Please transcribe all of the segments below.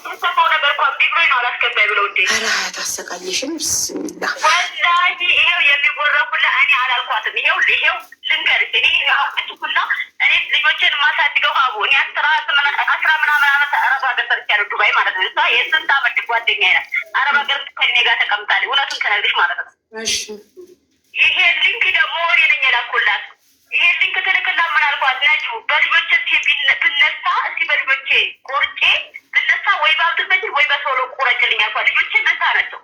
የተሰማው ነገር እኮ ቢብሮኝ ነው አላስገባኝ ብለው እንዴ! ኧረ ታሰቃየሽም። ብስሚላ ወላሂ ይሄው የሚጎረፉላ እኔ አላልኳትም። ይሄው ልንገርሽ እኔ ሁላ እኔ ልጆችን ማሳድገው ሀቡ እኔ አስራ ምናምን ዓመት አረብ ሀገር ሰርቻለሁ፣ ዱባይ ማለት ነው። እሷ የስንት ዓመት ጓደኛ ናት። አረብ ሀገር ከእኔ ጋር ተቀምጣለች። እውነቱን ከነግርሽ ማለት ነው። ይሄ ሊንክ ደግሞ እኔ ነኝ የላኩላት። ይሄ ሊንክ ትልክላ ምን አልኳት? ነጁ በልጆች ብነሳ እስኪ በልጆቼ ቆርጬ ብነሳ ወይ በአብድመጅ ወይ በሶሎ ቁረጭልኝ አልኳት። ልጆቼ ነሳ ናቸው።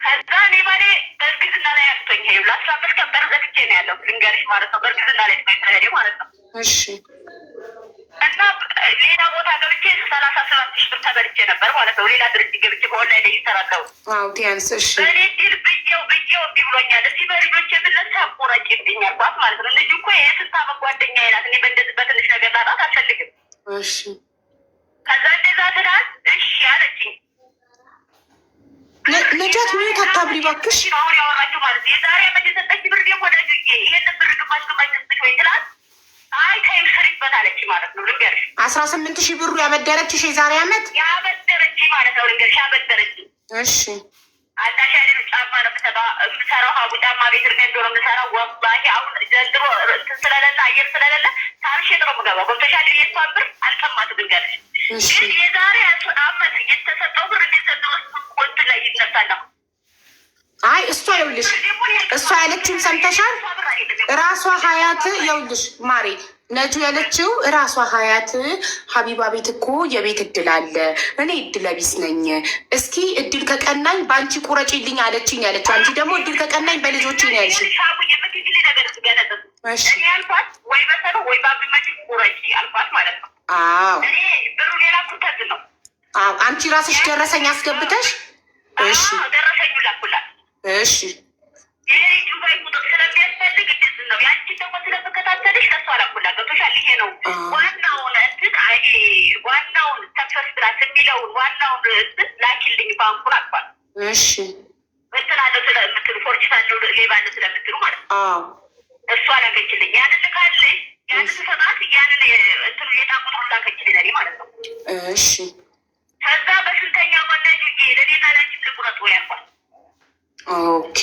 ከዛ እኔ ባሌ በእርግዝና ላይ ያቅቶኝ ሄ ለ15 ቀን በር ዘግቼ ነው ያለው ልንገርሽ ማለት ነው። በእርግዝና ላይ ተሄደ ማለት ነው። እና ሌላ ቦታ ገብቼ 37,000 ብር ተበልቼ ነበር ማለት ነው። ሌላ ድርጅት ገብቼ በኦንላይን ላይ ይሰራለው በኔ ድል ብዬው እንዲህ ብሎኛል። እስኪ በልጆቼ ብነሳ ቁረጭልኝ አልኳት ማለት ነው። ልጅ እኮ የስንት ዓመት ጓደኛዬ ናት። እኔ በእንደዚህ በትንሽ ነገር ላጣት አልፈልግም። ከዛ እንደዛ ትላት እሺ አለችኝ። ነጃት ምን ታታብሪ ባክሽ አሁን ያወራችሁ ማለት የዛሬ ዓመት የሰጠች ብር ደግሞ ለጁዬ ይሄንን ብር ግማሽ ስጥሽ ወይ ትላት። አይ ተይው ስሪበት አለች ማለት ነው። ልንገርሽ 18,000 ብሩ ያበደረችሽ የዛሬ ዓመት ያበደረች ማለት ነው። ልንገርሽ ያበደረች። እሺ አታሻሪ ጫማ ነው የምሰራው። ሀቡ ጫማ ቤት እርገንዶ ነው የምሰራው። ወላሂ አሁን ዘንድሮ ስለሌለ አየር ስለሌለ ሳልሸጥ ነው የምገባው። ገብቶሻል? የእሷን ብር አልቀማትም። ልንገርሽ ግን የዛሬ ዓመት የተሰጠው ብር እንዲሰጠው ቆንት ላይ ይነሳል ነው። አይ እሷ ይኸውልሽ እሷ ያለችውን ሰምተሻል? ራሷ ሀያት ይኸውልሽ ማሬ ነጁ ያለችው ራሷ ሀያት ሀቢባ ቤት እኮ የቤት እድል አለ፣ እኔ እድለ ቢስ ነኝ፣ እስኪ እድል ከቀናኝ በአንቺ ቁረጪልኝ አለችኝ ያለችው። አንቺ ደግሞ እድል ከቀናኝ በልጆች ነው ያልሽ። አልኳት ወይ በሰሩ ወይ በአብመጅ ቁረጪ አልኳት ማለት ነው። እኔ ብሩ ሌላ ኩተት ነው። አንቺ ራስሽ ደረሰኝ አስገብተሽ ደረሰኙ ላኩላት። እሺ ይሄ ዱባይ ቁጥር ስለሚያስፈልግ እድል ነው። ያንቺ ደግሞ ስለተከታተልሽ ለሷ ላኩላት። ገብቶሻል? ይሄ ነው ዋናውን እንትን ዋናውን ተፈስ ብላት የሚለውን ዋናውን እንትን ላኪልኝ ባንኩን አልኳት። እሺ እንትን አለ ስለምትሉ ፎርጅ አለው ሌባ አለ ስለምትሉ ማለት ነው። እሷ ላከችልኝ። ያንን ልካልኝ ያንን ሰጣት ያንን እንትኑ የጣቁት ላከችልኝ ለኔ ማለት ነው። እሺ ከዛ በስንተኛ ወለጅ ለኔና ላንቺ ልቁረጥ ወይ አልኳት። ኦኬ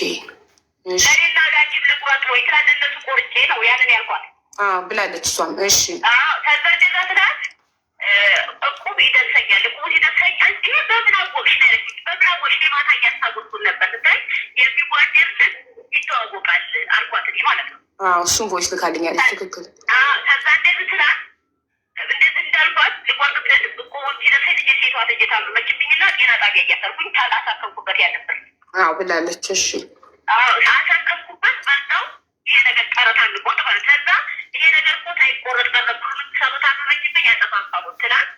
ለኔና ላንቺ ልቁረጥ ወይ ትላለች። እነሱ ቆርጬ ነው ያንን ያልኳት ብላለች እሷም። እሺ ከዛ እንደዛ ትላት እቁብ ይደርሰኛል እንጂ በምን አወቅሽ ነው ያለችኝ። በምን አወቅሽ ማታ እያስታወስኩት ነበር ስታይ የሚጓደር ይተዋወቃል አልኳት እኔ ማለት ነው። እሱም ቮይስ ልካልኛለች። ትክክል። ከዛ እንደዚህ ትላት እንደዚህ እንዳልኳት ልጓርጥለት እቁብ ሲደርሰኝ ልጅ ሴቷ ልጅ ታመመችብኝና ጤና ጣቢያ እያሰርኩኝ አሳከምኩበት ያለበት ብላለች። እሺ አሳከምኩበት መጣው ይሄ ነገር ቀረታ ንቆጥ ማለት ከዛ ይሄ ነገር ቆጥ አይቆረጥ ቀረብሩ ሰሩት አመመችብኝ ያጠፋፋቡ ትላት።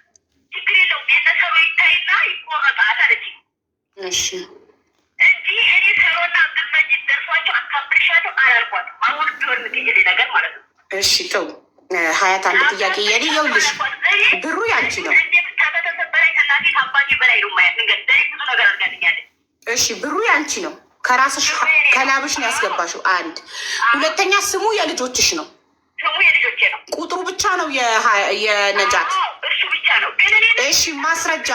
ችግር የለውም የነሰሩ ይታይና ይቆረጣል አለችኝ። እሺ እንጂ እኔ ሰሮና ግመጅ ደርሷቸው አካብልሻለሁ አላልኳትም። አሁን ቢሆን ምትይል ነገር ማለት ነው። እሺ ተው ሀያት አንድ ጥያቄ የኔ ይኸውልሽ ብሩ ያንቺ ነው። ከተሰበረኝ ከእናቴ ከአባቴ በላይ ነው ማየት ንገ ብዙ ነገር አድርጋልኛለች። እሺ ብሩ ያንቺ ነው። ከራስሽ ከላብሽ ነው ያስገባሽው። አንድ ሁለተኛ ስሙ የልጆችሽ ነው። ስሙ የልጆቼ ነው። ቁጥሩ ብቻ ነው የነጃት እሱ ብቻ ነው። ግን እሺ ማስረጃ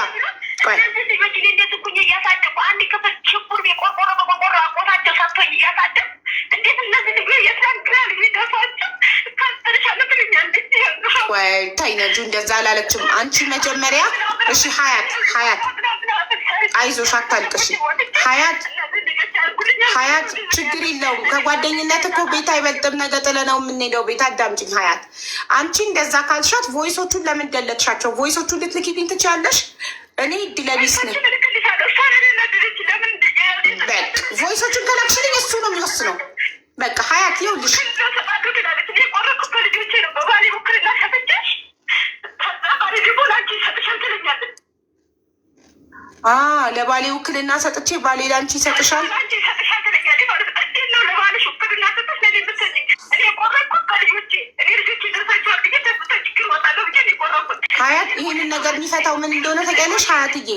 እነዚህ ልጆች እንዴት እኩኝ እያሳደጉ አንድ ክፍል ሽኩር የቆርቆሮ በቆርቆሮ አቆታቸው ሰጥቶኝ እያሳደጉ እንዴት እነዚህ ልጆች የትናንትና ልጅ ደርሷቸው ካስተርሻለ ትልኛ ወይ ታይ ነጁ እንደዛ አላለችም። አንቺ መጀመሪያ እሺ ሀያት አይዞሽ አታልቅሽ። ሀያት ችግር የለውም። ከጓደኝነት እኮ ቤት አይበልጥም። ነገ ጥለነው የምንሄደው ቤት። አዳምጪኝ ሀያት። አንቺ እንደዛ ካልሻት ቮይሶቹን ለምን ደለጥሻቸው? ቮይሶቹን ልትልኪልኝ ትችያለሽ። እኔ እድለቢስ ነኝ። ቮይሶቹን ከላክሽልኝ እሱ ነው የሚወስነው። በቃ ሀያት ይኸውልሽ ለባሌ ውክልና ሰጥቼ ባሌ ላንቺ ይሰጥሻል። ሀያት ይህንን ነገር የሚፈታው ምን እንደሆነ ታውቂያለሽ? ሀያትዬ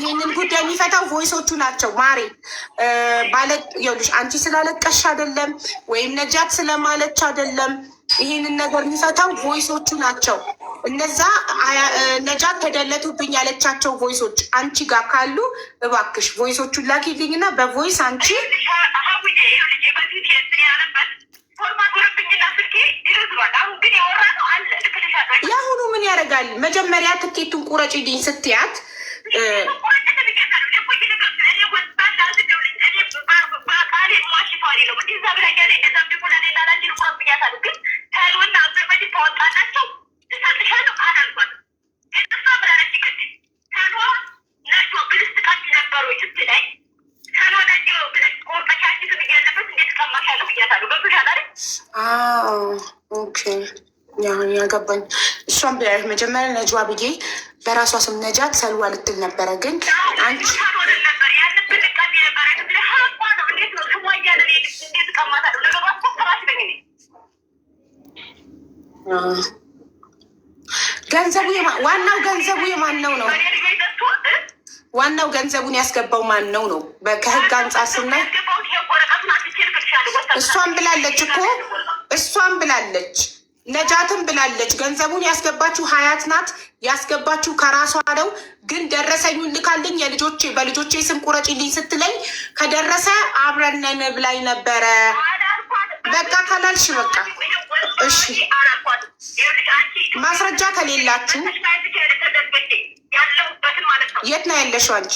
ይህንን ጉዳይ የሚፈታው ቮይሶቹ ናቸው ማሬ። ይኸውልሽ አንቺ ስላለቀሽ አይደለም ወይም ነጃት ስለማለች አይደለም። ይህንን ነገር የሚፈታው ቮይሶቹ ናቸው። እነዛ ነጃት ተደለቱብኝ ያለቻቸው ቮይሶች አንቺ ጋር ካሉ እባክሽ ቮይሶቹን ላኪልኝ እና በቮይስ አንቺ የአሁኑ ምን ያደርጋል? መጀመሪያ ትኬቱን ቁረጪልኝ ስትያት ያገባኝ እሷን ብላለች። መጀመሪያ ነጅዋ ብዬ በራሷ ስም ነጃት ሰልዋ ልትል ነበረ፣ ግን አንቺ ገንዘቡ ዋናው ገንዘቡ የማን ነው ነው? ዋናው ገንዘቡን ያስገባው ማን ነው ነው? ከህግ አንጻር ስናይ እሷን ብላለች እኮ እሷን ብላለች፣ ነጃትን ብላለች። ገንዘቡን ያስገባችው ሀያት ናት። ያስገባችው ከራሷ ነው። ግን ደረሰኙን ልካልኝ በልጆቼ ስም ቁረጪልኝ ስትለኝ ከደረሰ አብረነን ብላኝ ነበረ። በቃ ካላልሽ በቃ እሺ። ማስረጃ ከሌላችሁ የት ነው ያለሽው አንቺ?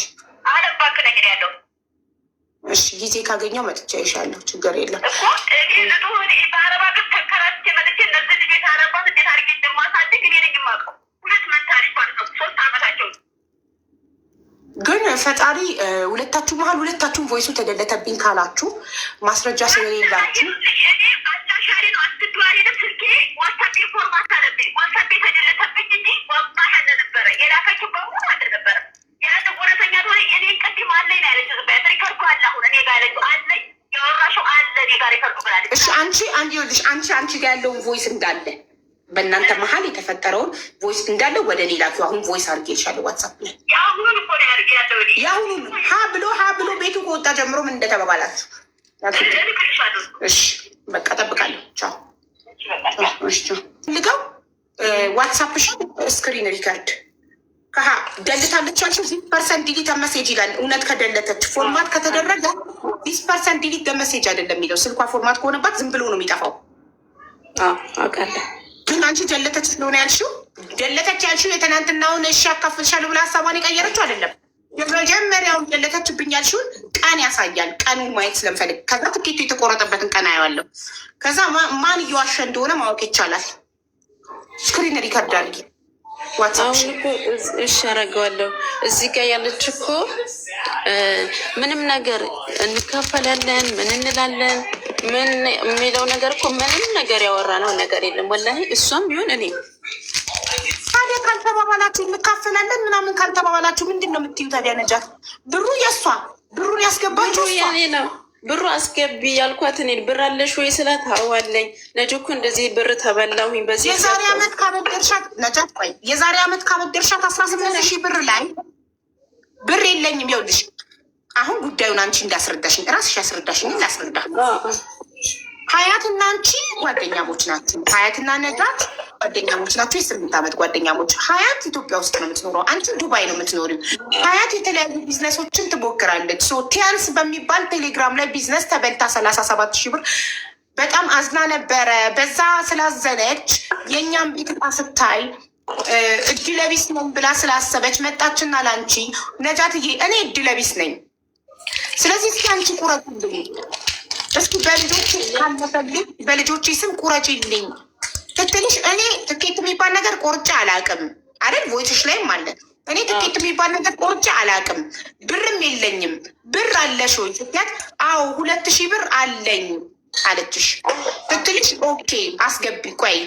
እሺ ጊዜ ካገኘው መጥቻ ይሻለሁ። ችግር የለም። ግን ፈጣሪ ሁለታችሁ መሀል ሁለታችሁም ቮይሱ ተደለተብኝ ካላችሁ ማስረጃ ስለሌላችሁ አንቺ ጋር ያለውን ቮይስ እንዳለ በእናንተ መሀል የተፈጠረውን ቮይስ እንዳለ ወደ ሌላ አሁን ቮይስ አድርጌ ይልሻለሁ ዋትሳፕ ላይ የአሁኑን ሀ ብሎ ቤቱ ከወጣ ጀምሮ ምን እንደተባባላችሁ። እሺ በቃ ጠብቃለሁ። ቻው ልገው ዋትሳፕሽ ስክሪን ሪከርድ ደልታለች ያልሽው 10% ዲሊት መሴጅ ይላል። እውነት ከደለተች ፎርማት ከተደረገ 10% ዲሊት መሴጅ አይደለም የሚለው። ስልኳ ፎርማት ከሆነባት ዝም ብሎ ነው የሚጠፋው። አውቃለሁ። ግን አንቺ ደለተች ስለሆነ ያልሽው ደለተች ያልሽው የትናንትናውን እሺ አካፍልሻለሁ ብላ ሀሳቧን የቀየረችው አይደለም። የመጀመሪያውን ደለተችብኝ ያልሽውን ቀን ያሳያል። ቀኑን ማየት ስለምፈልግ ከዛ ትኬቱ የተቆረጠበትን ቀን አየዋለሁ። ከዛ ማን እየዋሸ እንደሆነ ማወቅ ይቻላል። ስክሪን ሪከርድ አድርጊ። አሁን እኮ እሺ አደርገዋለሁ። እዚህ ጋር ያለች እኮ ምንም ነገር እንካፈላለን ምን እንላለን ምን የሚለው ነገር እኮ ምንም ነገር ያወራ ነው ነገር የለም። ወላሂ እሷም ቢሆን እኔ ታዲያ ካልተባባላችሁ እንካፈላለን ምናምን ካልተባባላችሁ ምንድን ነው የምትዩ ታዲያ? ነጃት ብሩ የእሷ ብሩን ያስገባችሁ ያኔ ነው። ብሩ አስገቢ ያልኳት እኔ ብር አለሽ ወይ ስላት አዋለኝ። ነጅ እኮ እንደዚህ ብር ተበላሁኝ። በዚህ የዛሬ ዓመት ካበደርሻት ነጃት ቆይ የዛሬ ዓመት ካበደርሻት 18,000 ብር ላይ ብር የለኝም። ይኸውልሽ አሁን ጉዳዩን አንቺ እንዳስረዳሽኝ እራስሽ ያስረዳሽኝ ላስረዳ። ሀያትና አንቺ ጓደኛሞች ናቸው። ሀያትና ነጃት ጓደኛሞች ናቸው። የ8 ዓመት ጓደኛሞች። ሀያት ኢትዮጵያ ውስጥ ነው የምትኖረው፣ አንቺ ዱባይ ነው የምትኖሪው። ሀያት የተለያዩ ቢዝነሶችን ትሞክራለች። ቲያንስ በሚባል ቴሌግራም ላይ ቢዝነስ ተበልታ 37,000 ብር በጣም አዝና ነበረ። በዛ ስላዘነች የእኛም ቤት ስታይ እድለቢስ ነው ብላ ስላሰበች መጣችና ለአንቺ ነጃትዬ እኔ እድለቢስ ነኝ፣ ስለዚህ እስኪ አንቺ ቁረጭልኝ፣ እስኪ በልጆች ስም ቁረጭልኝ ትትልሽ። እኔ ትኬት የሚባል ነገር ቆርጬ አላውቅም አይደል? ቮይስሽ ላይም አለ። እኔ ትኬት የሚባል ነገር ቆርጬ አላውቅም፣ ብርም የለኝም። ብር አለሽ ወይ ስትያት አዎ 2,000 ብር አለኝ አለችሽ ትትልሽ። ኦኬ አስገቢ ቆይ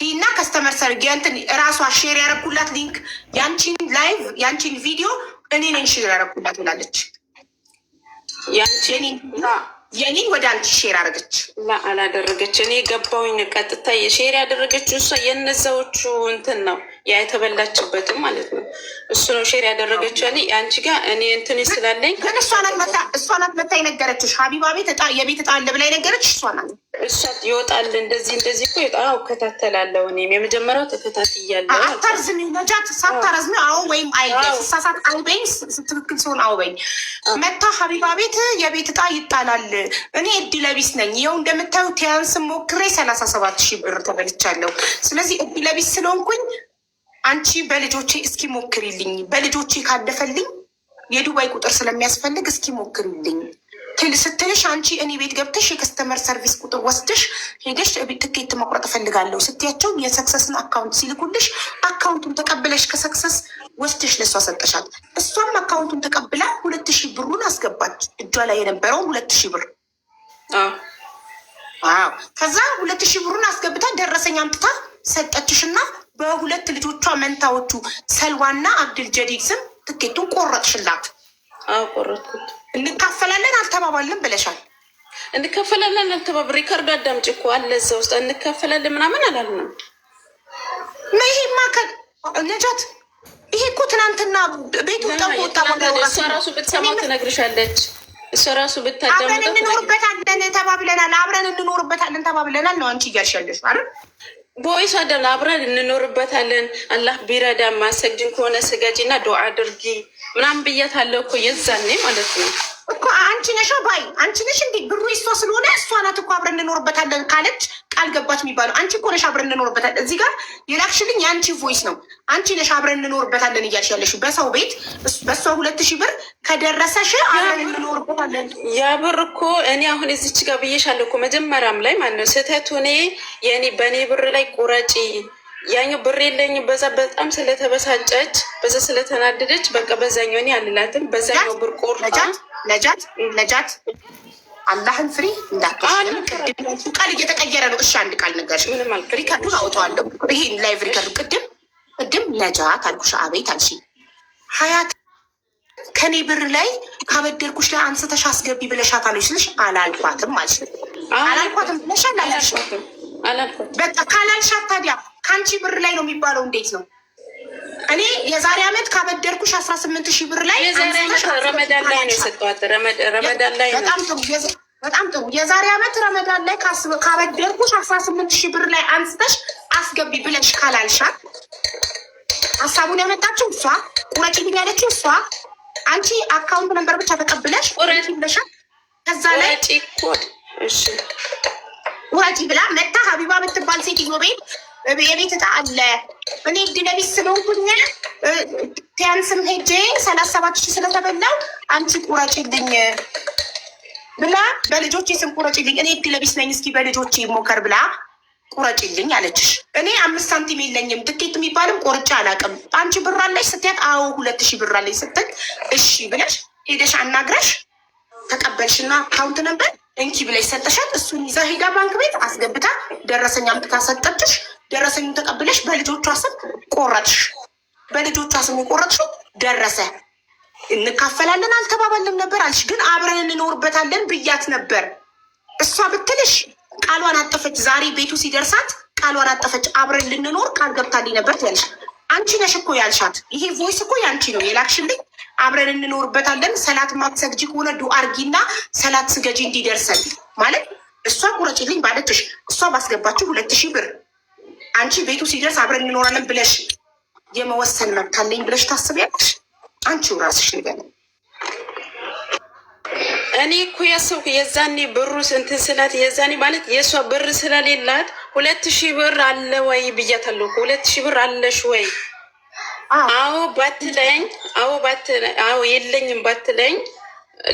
እና ከስተመር ሰርግ ያንተን ራሷ ሼር ያረኩላት ሊንክ ያንቺን ላይቭ ያንቺን ቪዲዮ እኔ ነኝ ሼር ያረኩላት ብላለች። የኔን ወደ አንቺ ሼር አደረገች። አላደረገች። እኔ ገባውኝ ቀጥታ የሼር ያደረገችው እሷ የነዛዎቹ እንትን ነው ያ የተበላችበትም ማለት ነው። እሱ ነው ሼር ያደረገችው። አንቺ ጋር እኔ እንትን ስላለኝ ግን እሷ ናት መታ የነገረችሽ። ሀቢባ ቤት የቤት እጣ አለ ብላ የነገረችሽ እሷ ናት። እሷ ይወጣል እንደዚህ እኮ ይወጣ እከታተላለሁ። እኔም የመጀመሪያው ተከታትያለሁ። አታርዝሚ ነጃት፣ ሳታረዝሚ አዎ ወይም አይ ስሳሳት አውበኝ፣ ስትክክል ሲሆን አውበኝ። መታ ሀቢባ ቤት የቤት እጣ ይጣላል። እኔ እድለቢስ ነኝ። ይኸው እንደምታዩ ቲያንስ ሞክሬ 37,000 ብር ተበልቻለሁ። ስለዚህ እድለቢስ ስለሆንኩኝ አንቺ በልጆቼ እስኪ ሞክሪልኝ፣ በልጆቼ ካለፈልኝ የዱባይ ቁጥር ስለሚያስፈልግ እስኪ ሞክሪልኝ ስትልሽ አንቺ እኔ ቤት ገብተሽ የከስተመር ሰርቪስ ቁጥር ወስደሽ ሄደሽ ትኬት መቁረጥ እፈልጋለሁ ስትያቸው የሰክሰስን አካውንት ሲልኩልሽ አካውንቱን ተቀብለሽ ከሰክሰስ ወስደሽ ለእሷ ሰጠሻት። እሷም አካውንቱን ተቀብላ 2,000 ብሩን አስገባች። እጇ ላይ የነበረውን 2,000 ብር ከዛ 2,000 ብሩን አስገብታ ደረሰኝ አምጥታ ሰጠችሽ እና በሁለት ልጆቿ መንታዎቹ ሰልዋና አብድል ጀዲድ ስም ትኬቱን ቆረጥሽላት። ቆረጥኩት። እንካፈላለን አልተባባልን ብለሻል። እንካፈላለን አልተባባል ሪከርዶ አዳምጪ እኮ አለ እዛ ውስጥ እንካፈላለን ምናምን አላልንም። ይሄማ ነጃት፣ ይሄ እኮ ትናንትና ቤቱ ወጣ። እሷ ራሱ ብትሰማ ትነግርሻለች። እሷ ራሱ ብታዳምጥ አብረን እንኖርበታለን ተባብለናል፣ አብረን እንኖርበታለን ተባብለናል ነው አንቺ እያልሻለሽ አይደል? ቦይስ አደም አብረን እንኖርበታለን። አላህ ቢረዳ ማሰግድን ከሆነ ስገጂ እና ዱዓ አድርጊ ምናምን ብያታለሁ እኮ የዛኔ ማለት ነው እኮ። አንቺ ነሽ ባይ፣ አንቺ ነሽ እንዴ ብሩ እሷ ስለሆነ እሷ ናት እኮ አብረን እንኖርበታለን ካለች ቃል ገባች የሚባለው። አንቺ እኮ ነሽ አብረን እንኖርበታለን። እዚህ ጋር የላክሽልኝ የአንቺ ቮይስ ነው። አንቺ ነሽ አብረን እንኖርበታለን እያልሽ ያለሽው በሰው ቤት በእሷ 2,000 ብር ከደረሰሽ አብረን እንኖርበታለን። ያ ብር እኮ እኔ አሁን እዚች ጋር ብዬሻለሁ እኮ መጀመሪያም ላይ ማለት ነው ስህተቱ እኔ በእኔ ብር ላይ ቁረጪ ያኛው ብር የለኝ በዛ በጣም ስለተበሳጨች በዛ ስለተናደደች በቃ በዛኛው እኔ አልላትም። በዛኛው ብር ቆርጣ ነጃት አላህን ፍሪ እንዳትሽ ቃል እየተቀየረ ነው። እሺ አንድ ቃል ነገርሽ ሪከርዱን አውጠዋለሁ። ይሄን ላይቭ ሪከርዱ ቅድም ነጃት አልኩሽ። አቤት አልሽ። ሀያት ከኔ ብር ላይ ካበደርኩሽ ላይ አንስተሽ አስገቢ ብለሻት አለሽ ስልሽ አላልኳትም አልሽ። አላልኳትም ብለሻል አላልኳትም። በቃ ካላልሻት ታዲያ ከአንቺ ብር ላይ ነው የሚባለው። እንዴት ነው? እኔ የዛሬ ዓመት ካበደርኩሽ 18,000 ብር ላይ ረመዳን ላይ ነው የሰጠኋት። ረመዳን ላይ በጣም ጥሩ። የዛሬ ዓመት ረመዳን ላይ ካበደርኩሽ 18,000 ብር ላይ አንስተሽ አስገቢ ብለሽ ካላልሻት ሀሳቡን ያመጣችው እሷ፣ ቁረጪልኝ ያለችው እሷ። አንቺ አካውንት ነንበር ብቻ ተቀብለሽ ቁረጪ ብለሻል። ከዛ ላይ ቁረጪ ብላ መታ ሀቢባ የምትባል ሴትዮ ቤት የቤት እጣ አለ እኔ እድለቢስ ስለሆንኩኝ ቲያንስም ሄጄ 37,000 ስለተበላው አንቺ ቁረጪልኝ ብላ በልጆቼ ስም ቁረጪልኝ፣ እኔ እድለቢስ ነኝ እስኪ በልጆቼ ሞከር ብላ ቁረጪልኝ አለችሽ። እኔ 5 ሳንቲም የለኝም ትኬት የሚባልም ቆርጬ አላውቅም። አንቺ ብር አለሽ ስትያት አዎ 2,000 ብር አለኝ ስትል እሺ ብለሽ ሄደሽ አናግረሽ ተቀበልሽና አካውንት ነበር እንኪ ብለሽ ሰጠሻት። እሱን ይዛ ሄዳ ባንክ ቤት አስገብታ ደረሰኝ አምጥታ ሰጠችሽ። ደረሰኙ ተቀብለሽ በልጆቿ ስም ቆረጥሽ። በልጆቿ ስም የቆረጥሽው ደረሰ። እንካፈላለን አልተባባልም ነበር አልሽ። ግን አብረን እንኖርበታለን ብያት ነበር። እሷ ብትልሽ ቃሏን አጠፈች። ዛሬ ቤቱ ሲደርሳት ቃሏን አጠፈች። አብረን ልንኖር ቃል ገብታልኝ ነበር ትያለሽ። አንቺ ነሽ እኮ ያልሻት። ይሄ ቮይስ እኮ ያንቺ ነው የላክሽልኝ። አብረን እንኖርበታለን ሰላት ማትሰግጂ ከሆነ ዱአ አርጊና ሰላት ስገጂ እንዲደርሰን ማለት እሷ ቁረጭልኝ ባለችሽ እሷ ባስገባችሁ 2,000 ብር አንቺ ቤቱ ሲደርስ አብረን እንኖራለን ብለሽ የመወሰን መብት አለኝ ብለሽ ታስቢያለሽ? አንቺው ራስሽ ንገሪ። እኔ እኮ ያሰብኩ የዛኔ ብሩ እንትን ስላት የዛኔ ማለት የእሷ ብር ስለሌላት 2,000 ብር አለ ወይ ብያታለሁ። 2,000 ብር አለሽ ወይ? አዎ ባትለኝ አዎ የለኝም ባትለኝ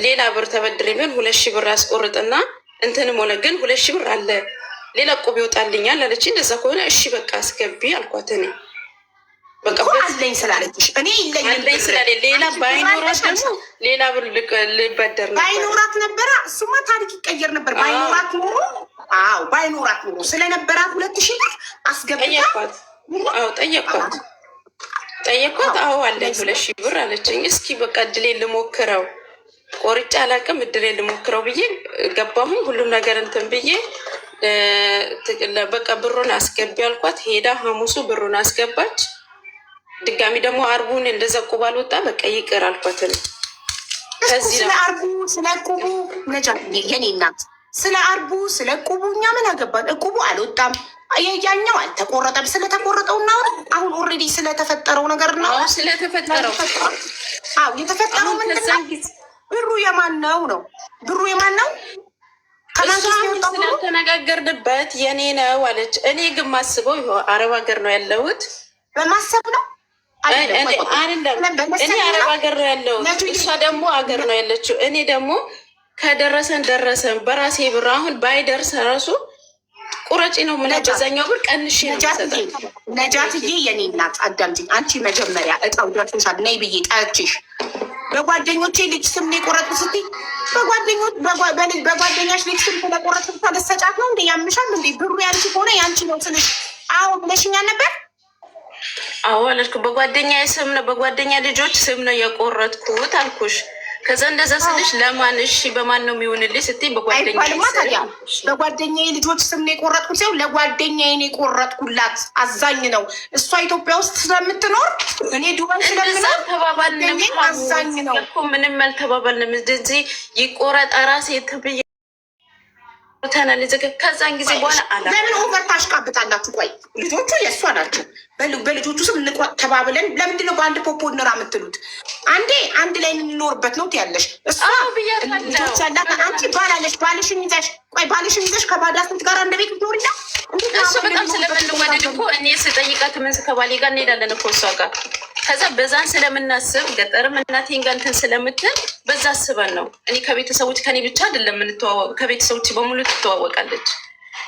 ሌላ ብር ተበድሬ ቢሆን 2,000 ብር አስቆርጥና እንትንም ሆነ ግን 2,000 ብር አለ ሌላ ቆብ ይወጣልኛል አለች። እንደዛ ከሆነ እሺ በቃ አስገቢ አልኳት። እኔ በቃ አለኝ ስላለችሽ እኔ አለኝ ስላለኝ ሌላ ባይኖራት ደግሞ ሌላ ብር ልበደር ነበር። ባይኖራት ነበረ እሱማ ታሪክ ይቀየር ነበር። ባይኖራት ኖሮ ባይኖራት ኖሮ ስለነበራት 2,000 ብር አስገብታ ጠየኳት። አዎ አለኝ 2,000 ብር አለችኝ። እስኪ በቃ እድሌን ልሞክረው ቆርጬ አላውቅም እድሌን ልሞክረው ብዬ ገባሁኝ። ሁሉም ነገር እንትን ብዬ በቃ ብሩን አስገቢ አልኳት። ሄዳ ሐሙሱ ብሩን አስገባች። ድጋሚ ደግሞ አርቡን እንደዛ ቁብ አልወጣ በቃ ይቅር አልኳትን። ስለ አርቡ ስለ ቁቡ ነጃ የኔ እናት ስለ አርቡ ስለ ቁቡ እኛ ምን አገባን? እቁቡ አልወጣም፣ ያኛው አልተቆረጠም። ስለተቆረጠው እና አሁን ኦልሬዲ ስለተፈጠረው ነገር ነው። ስለተፈጠረው የተፈጠረው ምንድን ነው? ብሩ የማን ነው ነው? ብሩ የማን ነው? ስለተነጋገርንበት የኔ ነው አለች። እኔ ግን ማስበው አረብ ሀገር ነው ያለሁት በማሰብ ነው አይደለም። እኔ አረብ ሀገር ነው ያለሁት፣ እሷ ደግሞ ሀገር ነው ያለችው። እኔ ደግሞ ከደረሰን ደረሰን በራሴ ብር አሁን ባይደርስ ራሱ ቁረጪ ነው ምን በዛኛው ብር ቀንሽ ነጃትዬ የኔ እናት አዳምጪኝ። አንቺ መጀመሪያ እጣው ደርሶሻል ነይ ብዬ ጠርቼሽ በጓደኞቼ ልጅ ስም ነው የቆረጥኩት ስትይ በጓደኛሽ ልጅ ስም ስለቆረጥኩት ታደሰጫት ነው እንዴ? ያምሻል እንዴ? ብሩ ያንቺ ከሆነ ያንቺ ነው ስልሽ አዎ ብለሽኛል ነበር። አዎ አልኩ። በጓደኛ ስም ነው በጓደኛ ልጆች ስም ነው የቆረጥኩት አልኩሽ። ከዛ እንደዛ ስልሽ ለማን እሺ በማን ነው የሚሆንልኝ ስትይ በጓደኛዬ ልጆች ስም ነው የቆረጥኩት ሲሆን ለጓደኛዬ ነው የቆረጥኩላት። አዛኝ ነው እሷ ኢትዮጵያ ውስጥ ስለምትኖር እኔ ዱባይ ስለምኖር አዛኝ ነው እኮ ምንም አልተባባልንም። እንደዚህ ይቆረጥ ራሴ ተብዬ ተናል ዘገ ከዛን ጊዜ በኋላ ለምን ኦቨር ታሽቃብጣላችሁ? ቆይ ልጆቹ የእሷ ናቸው። በልጆቹ ስም እንቆጥ ተባብለን ለምንድን ነው በአንድ ፖፖ እንራ የምትሉት? አንድ ላይ እንኖርበት ነው ትያለሽ። እሷ ልጆች ያላት አንቺ ባላለሽ ባልሽን ይዘሽ ከባዳ ስንት ጋር አንድ ቤት ትኖርኛ። እሱ በጣም ስለምንወደድ እኮ እኔ ስጠይቃት ምን ከባሌ ጋር እንሄዳለን እኮ እሷ ጋር። ከዛ በዛን ስለምናስብ ገጠርም እናቴን ጋር እንትን ስለምትል በዛ አስበን ነው። እኔ ከቤተሰቦች ከኔ ብቻ አይደለም የምንተዋወቅ ከቤተሰቦች በሙሉ ትተዋወቃለች።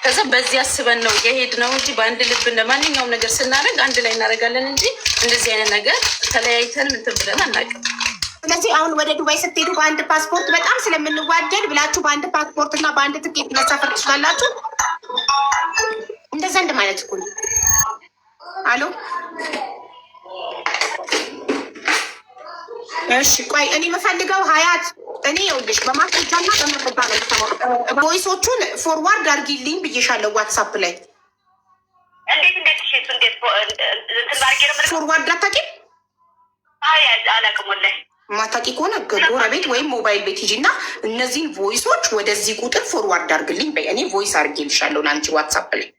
ከዛ በዚህ አስበን ነው የሄድ ነው እንጂ በአንድ ልብ እንደ ማንኛውም ነገር ስናደርግ አንድ ላይ እናደርጋለን እንጂ እንደዚህ አይነት ነገር ተለያይተን እንትን ብለን አናውቅም። ስለዚህ አሁን ወደ ዱባይ ስትሄዱ በአንድ ፓስፖርት በጣም ስለምንዋደድ ብላችሁ በአንድ ፓስፖርት እና በአንድ ትኬት መሳፈር ትችላላችሁ። እንደዛ እንደ ማለት እኮ ነው። አሎ እሺ ቆይ እኔ የምፈልገው ሀያት እኔ ይኸውልሽ በማስረጃና በመረጃ ነው። ቮይሶቹን ፎርዋርድ አድርጊልኝ ብዬሻለሁ ዋትሳፕ ላይ። ፎርዋርድ አታውቂም? አላውቅም ወላሂ። ማታውቂ ከሆነ ጎረቤት ወይም ሞባይል ቤት ሂጂ እና እነዚህን ቮይሶች ወደዚህ ቁጥር ፎርዋርድ አድርግልኝ በይ። እኔ ቮይስ አድርጌልሻለሁ ለአንቺ ዋትሳፕ ላይ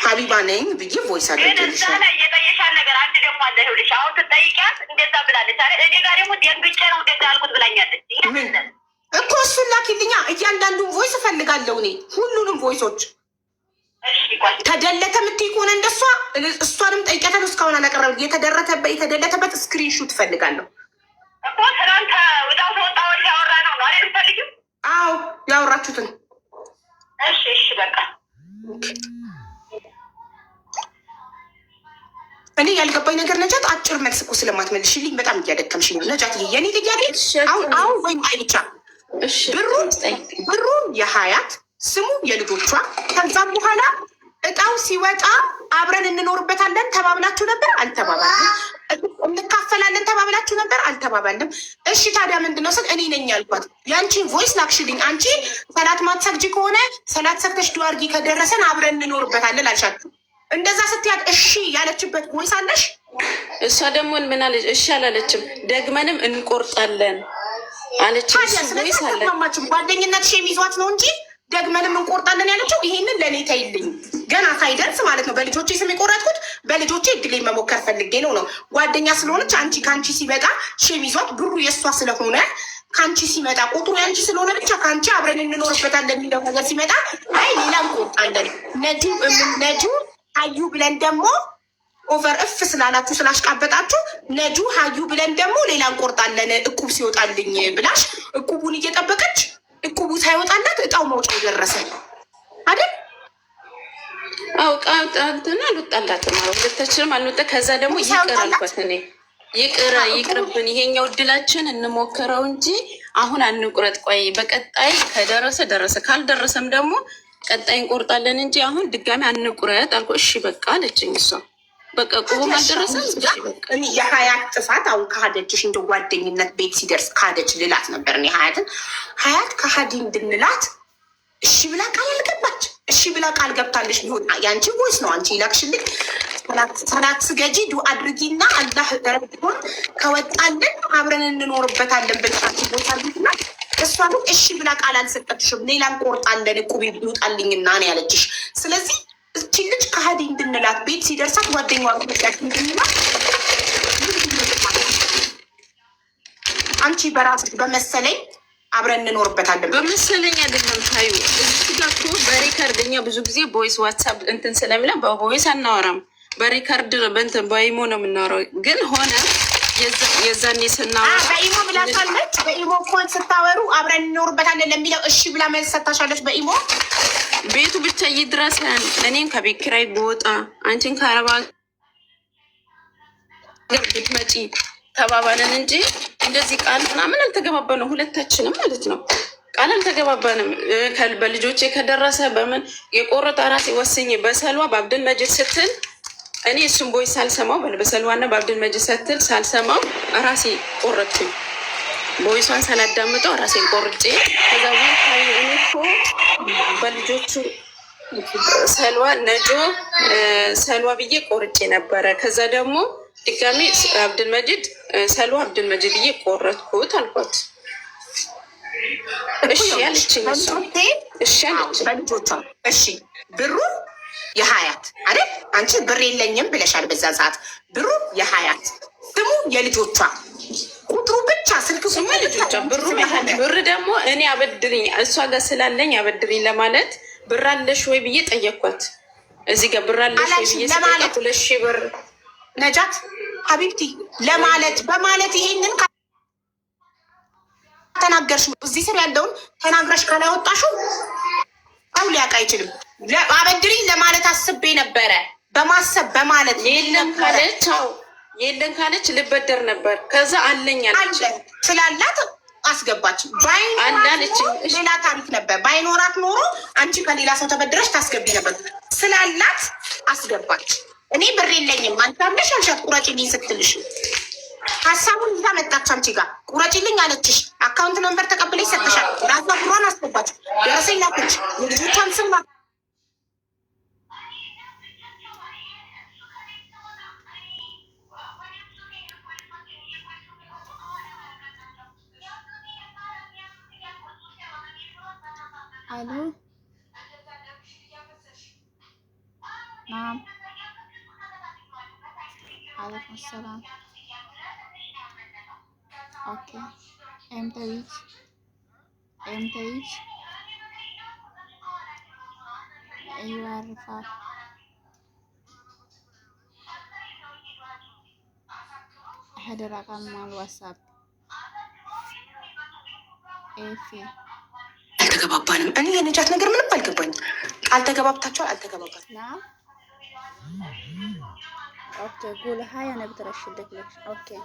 ሀቢባ ነኝ ብዬ ቮይስ አድርጌልሻለሁ። የጠየሻት ነገር አንድ ደግሞ አለ ይኸውልሽ። አሁን ትጠይቂያት እንደዛ ብላለች አለ። እኔ ጋር ደግሞ ደንግጬ ነው እንደዛ ያልኩት ብላኛለች እኮ። እሱን ላኪልኛ። እያንዳንዱን ቮይስ እፈልጋለሁ እኔ ሁሉንም ቮይሶች። ተደለተ የምትይ ከሆነ እንደሷ እሷንም ጠይቂያታለሁ። እስካሁን አላቀረብም። የተደለተበት ስክሪንሹት እፈልጋለሁ እኮ። ትናንት ወዳው ተወጣ ወዲህ ያወራ ነው ነው አይደል? ፈልጊው። አዎ ያወራችሁትን። እሺ በቃ እኔ ያልገባኝ ነገር ነጃት፣ አጭር መልስ እኮ ስለማትመልሽልኝ በጣም እያደከምሽኝ ነው ነጃት። የኔ ጥያቄ አሁን ወይም አይ ብቻ ብሩ የሀያት ስሙ የልጆቿ። ከዛም በኋላ እጣው ሲወጣ አብረን እንኖርበታለን ተባብላችሁ ነበር? አልተባባልንም። እንካፈላለን ተባብላችሁ ነበር? አልተባባልንም። እሺ ታዲያ ምንድነው ስል እኔ ነኝ ያልኳት። ያንቺን ቮይስ ላክሽልኝ። አንቺ ሰላት ማትሰግጂ ከሆነ ሰላት ሰግተሽ ዱዓ አድርጊ፣ ከደረሰን አብረን እንኖርበታለን አልሻችሁ። እንደዛ ስትያት እሺ ያለችበት ቮይስ አለሽ? እሷ ደግሞ ምን አለች? እሺ አላለችም። ደግመንም እንቆርጣለን አለች። ስለማችም ጓደኝነት ሼም ይዟት ነው እንጂ ደግመንም እንቆርጣለን ያለችው። ይሄንን ለእኔ ተይልኝ፣ ገና ሳይደርስ ማለት ነው። በልጆቼ ስም የቆረጥኩት በልጆቼ እድሌ መሞከር ፈልጌ ነው። ጓደኛ ስለሆነች አንቺ ከአንቺ ሲመጣ ሼም ይዟት ብሩ የእሷ ስለሆነ ከአንቺ ሲመጣ ቁጥሩ የአንቺ ስለሆነ ብቻ ከአንቺ አብረን እንኖርበታለን የሚለው ነገር ሲመጣ አይ ሌላ እንቆርጣለን ነጁ ሀዩ ብለን ደግሞ ኦቨር እፍ ስላላችሁ ስላሽቃበጣችሁ ነጁ ሀዩ ብለን ደግሞ ሌላ እንቆርጣለን እቁብ ሲወጣልኝ ብላሽ እቁቡን እየጠበቀች እቁቡ ሳይወጣላት እጣው መውጫው ደረሰ አይደል? አውቃትና አልወጣላትም። ሁለታችንም አልወጣ። ከዛ ደግሞ ይቅር አልኳት እኔ ይቅርብን፣ ይሄኛው እድላችን እንሞክረው እንጂ አሁን አንቁረጥ። ቆይ በቀጣይ ከደረሰ ደረሰ፣ ካልደረሰም ደግሞ ቀጣይ እንቆርጣለን እንጂ አሁን ድጋሚ አንቁረጥ አልኩ። እሺ በቃ አለችኝ እሷ። በቃ ቁቡም አልደረሰም። የሀያት ጥፋት አሁን ካደችሽ እንደ ጓደኝነት ቤት ሲደርስ ካደች ልላት ነበር እኔ ሀያት ከሀዲ እንድንላት እሺ ብላ ቃል አልገባች። እሺ ብላ ቃል ገብታለች ቢሆን ያንቺ ቮይስ ነው አንቺ ይላክሽልኝ። ሰላት ስገጂ ዱ አድርጊና አላህ ረድቶን ከወጣልን አብረን እንኖርበታለን ብልጣት ቦታልና እሷ ግን እሺ ብላ ቃል አልሰጠችሽም። ሌላ እንቆርጣለን እቁብ ይውጣልኝና ነው ያለችሽ። ስለዚህ እቺ ልጅ ከሀዲ እንድንላት ቤት ሲደርሳት ጓደኛዋ ምክንያት እንድንላት አንቺ በራስሽ በመሰለኝ አብረን እንኖርበታለን በመሰለኝ አይደለም። ታዩ እዚህ ጋር እኮ በሪከርድ እኛ ብዙ ጊዜ ቦይስ ዋትሳፕ እንትን ስለሚለን በቦይስ አናወራም። በሪከርድ በእንትን በኢሞ ነው የምናወራው። ግን ሆነ የዛኔ ስናወራ በኢሞ ብላታለች። በኢሞ ኮን ስታወሩ አብረን እንኖርበታለን ለሚለው እሺ ብላ መልስ ሰጥታሻለች። በኢሞ ቤቱ ብቻ ይድረሰን። እኔም ከቤት ኪራይ ብወጣ አንቺን ከአረባ ገር ብትመጪ ተባባልን እንጂ እንደዚህ ቃል ምናምን አልተገባባንም። ሁለታችንም ማለት ነው ቃል አልተገባባንም። በልጆቼ ከደረሰ በምን የቆረጠ ራሴ ወስኜ በሰልዋ በአብድል መጅድ ስትል እኔ እሱን ቦይ ሳልሰማው በሰልዋና በአብድል መጅድ ስትል ሳልሰማው ራሴ ቆረጥኩኝ። ቦይሷን ሳላዳምጠው ራሴን ቆርጬ ከዛ እኔ እኮ በልጆቹ ሰልዋ ነጆ ሰልዋ ብዬ ቆርጬ ነበረ። ከዛ ደግሞ ድጋሚ አብድል መጅድ ሰልዋ አብድል መጅድ ብዬ ቆረጥኩት አልኳት። እሺ ያለችኝ እሺ ያለችኝ በልጆቿ እሺ ብሩ የሀያት አይደል? አንቺ ብር የለኝም ብለሻል በዛ ሰዓት። ብሩ የሀያት ስሙ የልጆቿ ቁጥሩ ብቻ ስልክ ስሙ ልጆቿ ብር ደግሞ እኔ አበድሪኝ እሷ ጋር ስላለኝ አበድሪኝ ለማለት ብር አለሽ ወይ ብዬ ጠየኳት። እዚህ ጋር ብር አለሽ ወይ ብዬ ስጠይቃት 2,000 ብር ነጃት ሀቢብቲ ለማለት በማለት ይሄንን ተናገርሽ። እዚህ ስር ያለውን ተናግረሽ ካላወጣሽው አው ሊያውቅ አይችልም። አበድሪኝ ለማለት አስቤ ነበረ በማሰብ በማለት የለም ካለች የለም ካለች ልበደር ነበር። ከዛ አለኝ አለች ስላላት አስገባች። ባይኖራት ሌላ ታሪክ ነበር። ባይኖራት ኖሮ አንቺ ከሌላ ሰው ተበድረሽ ታስገቢ ነበር። ስላላት አስገባች። እኔ ብር የለኝም አንቺ አለሽ አልሻት ቁረጭልኝ ስትልሽ ሀሳቡን ይዛ መጣች። አንቺ ጋር ቁረጭልኝ አለችሽ። አካውንት ነምበር ተቀብለሽ ሰጥሻል። ራሷ ብሯን አስገባች። ደረሰኝ ላከች። የልጆቿን ስም አሎ ናም አለይኩም ሰላም ኦኬ ኤምተዊች ይዋርፋል هذا رقم مال واتساب ኤፌ አልተገባባንም። እኔ የነጃት ነገር ምንም አልገባኝም። ቃል ተገባብታችኋል? አልተገባባንም። نعم اوكي قول هاي انا بترشدك لك اوكي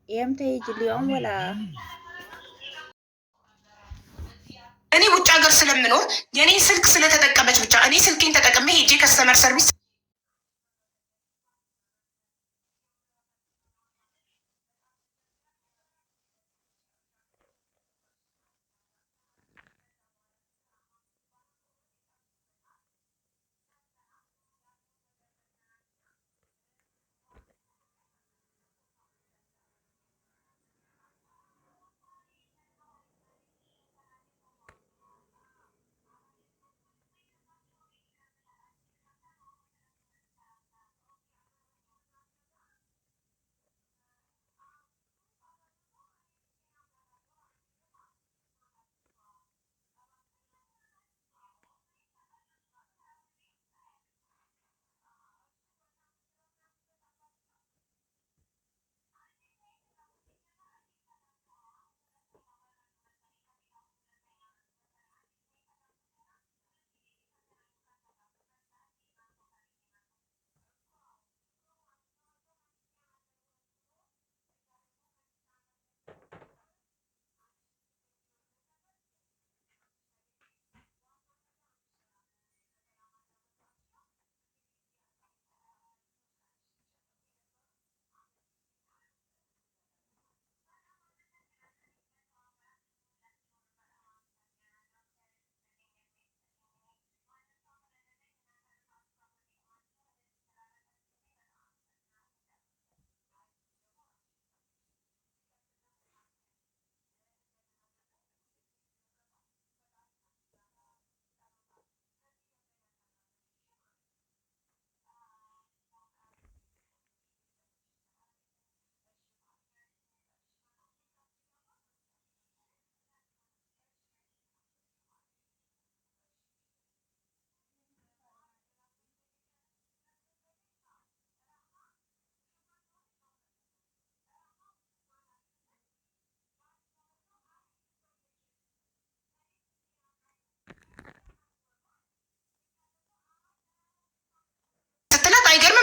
امتى يجي اليوم ولا እኔ ውጭ ሀገር ስለምኖር የኔ ስልክ ስለተጠቀመች ብቻ እኔ ስልኬን ተጠቅሜ ሄጄ ከስተመር ሰርቪስ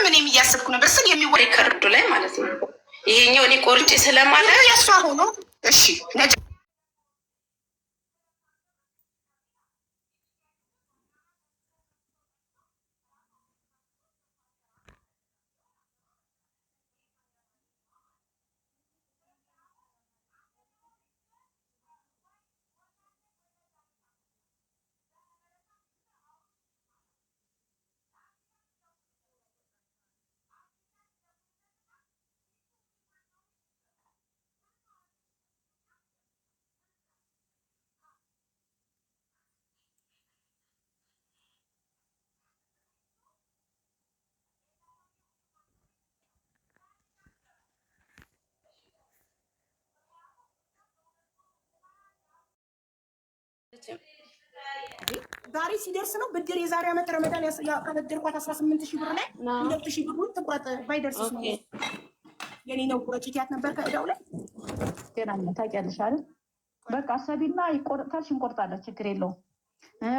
እኔም እያሰብኩ ነበር ስል ሪከርዱ ላይ ማለት ነው። ይሄኛው እኔ ቆርጬ ስለማለት የእሷ ሆኖ እሺ ዛሬ ሲደርስ ነው ብድር የዛሬ ዓመት ረመዳን ያበደርኳት 18,000 ብር ላይ 2,000 ብሩን ትቁረጥ ባይደርስስ ነው የኔ ነው ቁረጭ ያት ነበር ከእዳው ላይ ገና ታውቂያለሽ አይደል? በቃ አሰቢና ይቆርጣልሽ እንቆርጣለን ችግር የለውም።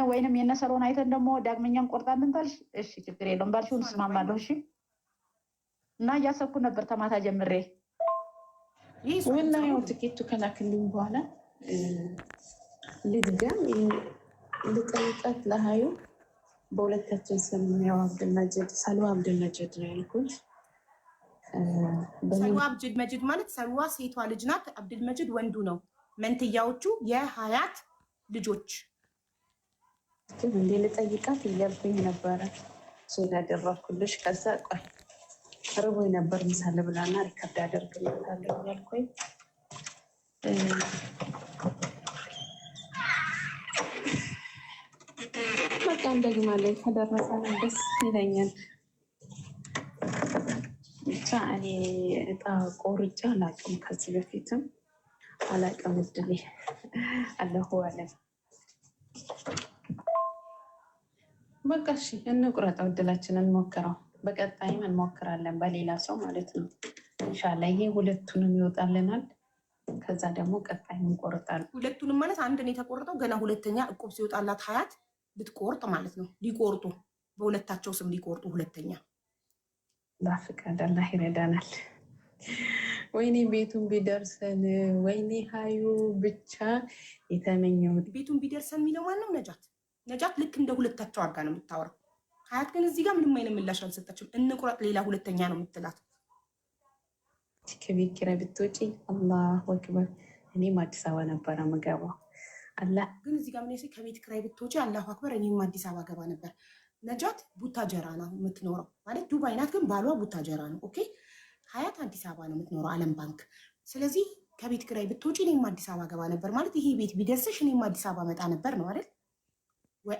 ወይንም የነሰሮን አይተን ደግሞ ዳግመኛ እንቆርጣለን ታልሽ እሺ ችግር የለውም ባልሽውን እስማማለሁ። እሺ እና እያሰብኩ ነበር ተማታ ጀምሬ ወላ ያው ትኬቱ ከላክልኝ በኋላ ልድገም ልጠይቃት ለሀዩ በሁለታችን ስም ያው አብድልመጅድ ሰልዋ አብድልመጅድ ነው ያልኩት። ሰልዋ አብድልመጅድ ማለት ሰልዋ ሴቷ ልጅ ናት፣ አብድልመጅድ ወንዱ ነው። መንትያዎቹ የሀያት ልጆች እንዴ ልጠይቃት እያልኩኝ ነበረ ሶዳ ያደረኩልሽ። ከዛ ቆይ ርቦኝ ነበር ምሳሌ ብላና ሪከርድ አደርግልታለሁ እያልኩኝ በቃ እንደግማ ላይ ከደረሰ ደስ ይለኛል። ብቻ እኔ እጣ ቆርጬ አላውቅም፣ ከዚህ በፊትም አላውቅም። እድሌ አለሁ አለም። በቃ እሺ እንቁረጠው፣ እድላችንን እንሞክረው። በቀጣይም እንሞክራለን በሌላ ሰው ማለት ነው። ኢንሻላህ ይሄ ሁለቱንም ይወጣልናል። ከዛ ደግሞ ቀጣይ እንቆርጣለን። ሁለቱንም ማለት አንድ ነው የተቆረጠው፣ ገና ሁለተኛ እቁብ ሲወጣላት ሀያት ልትቆርጥ ማለት ነው። ሊቆርጡ በሁለታቸው ስም ሊቆርጡ ሁለተኛ በፍቃድ አላህ ይረዳናል። ወይኔ ቤቱን ቢደርሰን፣ ወይኔ ሀዩ ብቻ የተመኘሁት ቤቱን ቢደርሰን የሚለው ማነው? ነጃት። ነጃት ልክ እንደ ሁለታቸው አድርጋ ነው የምታወራው። ሀያት ግን እዚህ ጋር ምንም አይነት ምላሽ አልሰጠችም። እንቁረጥ ሌላ ሁለተኛ ነው የምትላት። ከቤት ኪራይ ብትወጪ አላሁ አክበር። እኔም አዲስ አበባ ነበረ የምገባው። አላህ ግን እዚህ ጋር ምን ከቤት ኪራይ ብትወጪ አላሁ አክበር፣ እኔም አዲስ አበባ ገባ ነበር። ነጃት ቡታጀራ ነው የምትኖረው፣ ማለት ዱባይ ናት፣ ግን ባሏ ቡታጀራ ነው። ኦኬ ሀያት አዲስ አበባ ነው የምትኖረው፣ አለም ባንክ። ስለዚህ ከቤት ኪራይ ብትወጪ እኔም አዲስ አበባ ገባ ነበር ማለት ይሄ ቤት ቢደርስሽ እኔም አዲስ አበባ መጣ ነበር ነው አይደል? ወይ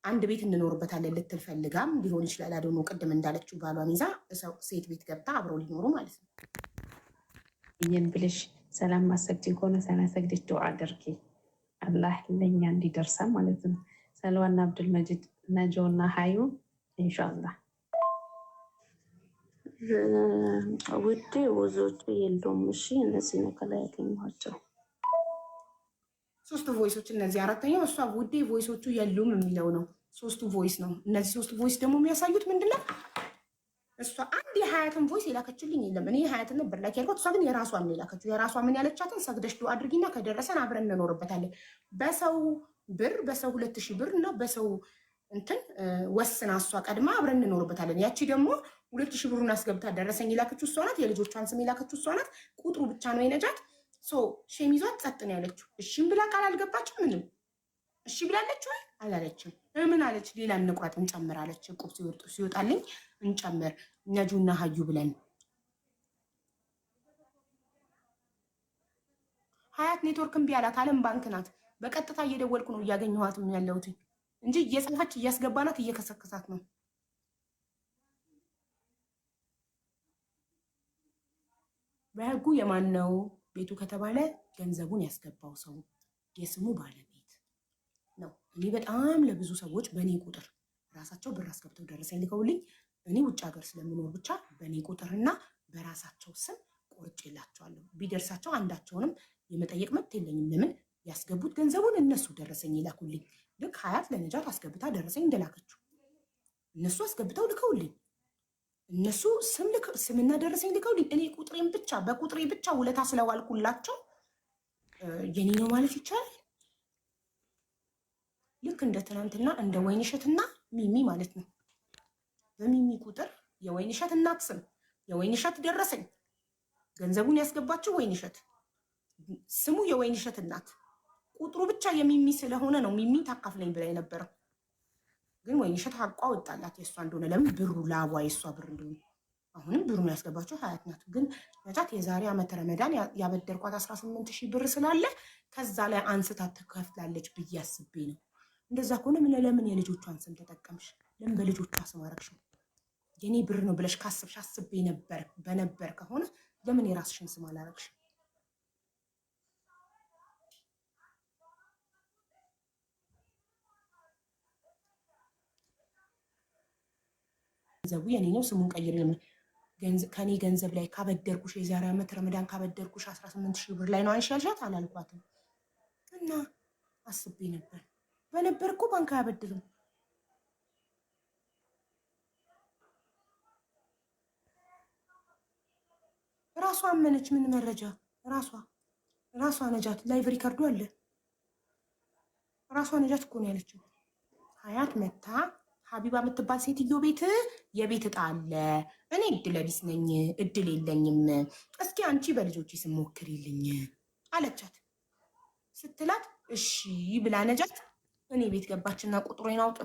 አንድ ቤት እንኖርበታለን ልትል ፈልጋም ሊሆን ይችላል። አደሞ ቅድም እንዳለችው ባሏን ይዛ ሴት ቤት ገብታ አብረው ሊኖሩ ማለት ነው። ይህን ብልሽ ሰላም ማሰግድ ከሆነ ሳናሰግድሽ ዱዓ አድርጊ፣ አላህ ለኛ እንዲደርሳ ማለት ነው። ሰልዋና አብዱልመጂድ ነጆና ሀዩ ኢንሻአላህ። ውዴ ወዞቹ የለውም። እሺ እነዚህ ነው ከላይ ያገኘኋቸው ሶስቱ ቮይሶች። እነዚህ አራተኛው እሷ ውዴ ቮይሶቹ የሉም የሚለው ነው። ሶስቱ ቮይስ ነው። እነዚህ ሶስቱ ቮይስ ደግሞ የሚያሳዩት ምንድነው? እሷ አንድ የሀያትን ቮይስ የላከችልኝ የለም። እኔ የሀያትን ነበር ላኪ ያልኳት፣ እሷ ግን የራሷን ነው የላከችው። የራሷ ምን ያለቻትን ሰግደሽ ዱዓ አድርጊና ከደረሰን አብረን እንኖርበታለን። በሰው ብር በሰው 2,000 ብር እና በሰው እንትን ወስና እሷ ቀድማ አብረን እንኖርበታለን። ያቺ ደግሞ 2,000 ብሩን አስገብታ ደረሰኝ የላከችው እሷ ናት። የልጆቿን ስም የላከችው እሷ ናት። ቁጥሩ ብቻ ነው የነጃት። ሼም ይዟት ጸጥ ነው ያለችው። እሺም ብላ ቃል አልገባችም። ምንም እሺ ብላለች ወይ አላለችም። ምን አለች? ሌላ እንቁረጥ እንጨምር አለች። እቁብ ሲወጣልኝ እንጨምር ነጁና ሀዩ ብለን። ሀያት ኔትወርክ እምቢ አላት። አለም ባንክ ናት። በቀጥታ እየደወልኩ ነው እያገኘኋት ያለሁት እንጂ እየጻፈች እያስገባናት እየከሰከሳት ነው። በህጉ የማን ነው ቤቱ ከተባለ ገንዘቡን ያስገባው ሰው የስሙ ባለቤት ነው። እኔ በጣም ለብዙ ሰዎች በእኔ ቁጥር ራሳቸው ብር አስገብተው ደረሰኝ ልከውልኝ እኔ ውጭ ሀገር ስለምኖር ብቻ በእኔ ቁጥርና በራሳቸው ስም ቆርጬላቸዋለሁ። ቢደርሳቸው አንዳቸውንም የመጠየቅ መብት የለኝም። ለምን ያስገቡት ገንዘቡን እነሱ ደረሰኝ ይላኩልኝ። ልክ ሀያት ለነጃት አስገብታ ደረሰኝ እንደላከችው እነሱ አስገብተው ልከውልኝ እነሱ ስምና ደረሰኝ ልከው እኔ ቁጥሬን ብቻ በቁጥሬ ብቻ ውለታ ስለዋልኩላቸው የኔ ነው ማለት ይቻላል። ልክ እንደ ትናንትና እንደ ወይንሸትና ሚሚ ማለት ነው። በሚሚ ቁጥር የወይንሸት እናት ስም የወይንሸት ደረሰኝ ገንዘቡን ያስገባችው ወይንሸት ስሙ የወይንሸት እናት ቁጥሩ ብቻ የሚሚ ስለሆነ ነው ሚሚ ታካፍለኝ ብላ የነበረው። ግን ወይንሸት ሀቋ ወጣላት የእሷ እንደሆነ። ለምን ብሩ ላቧ የእሷ ብር እንደሆነ። አሁንም ብሩን ያስገባቸው ሀያት ናት። ግን ነጃት የዛሬ ዓመት ረመዳን ያበደርኳት 18,000 ብር ስላለ ከዛ ላይ አንስታ ትከፍላለች ብዬ አስቤ ነው። እንደዛ ከሆነ ለምን የልጆቿን ስም ተጠቀምሽ? ለምን በልጆቿ ስም አረግሽ? የኔ ብር ነው ብለሽ ካስብሽ አስቤ በነበር ከሆነ ለምን የራስሽን ስም አላረግሽ? ገንዘቡ የኔ ነው ስሙን ቀይር። ከኔ ገንዘብ ላይ ካበደርኩሽ የዛሬ ዓመት ረመዳን ካበደርኩሽ 18,000 ብር ላይ ነው አንሺ ያልሻት አላልኳትም። እና አስቤ በነበር እኮ ባንክ አያበድርም። ራሷ አመነች። ምን መረጃ? ራሷ ነጃት ላይቭ ሪከርዱ አለ። ራሷ ነጃት እኮ ነው ያለችው። ሀያት መታ ሀቢባ የምትባል ሴትዮ ቤት የቤት እጣ አለ። እኔ እድለ ቢስ ነኝ፣ እድል የለኝም። እስኪ አንቺ በልጆች ስም ሞክሪልኝ አለቻት። ስትላት እሺ ብላ ነጃት እኔ ቤት ገባችና ቁጥሩን አውጥ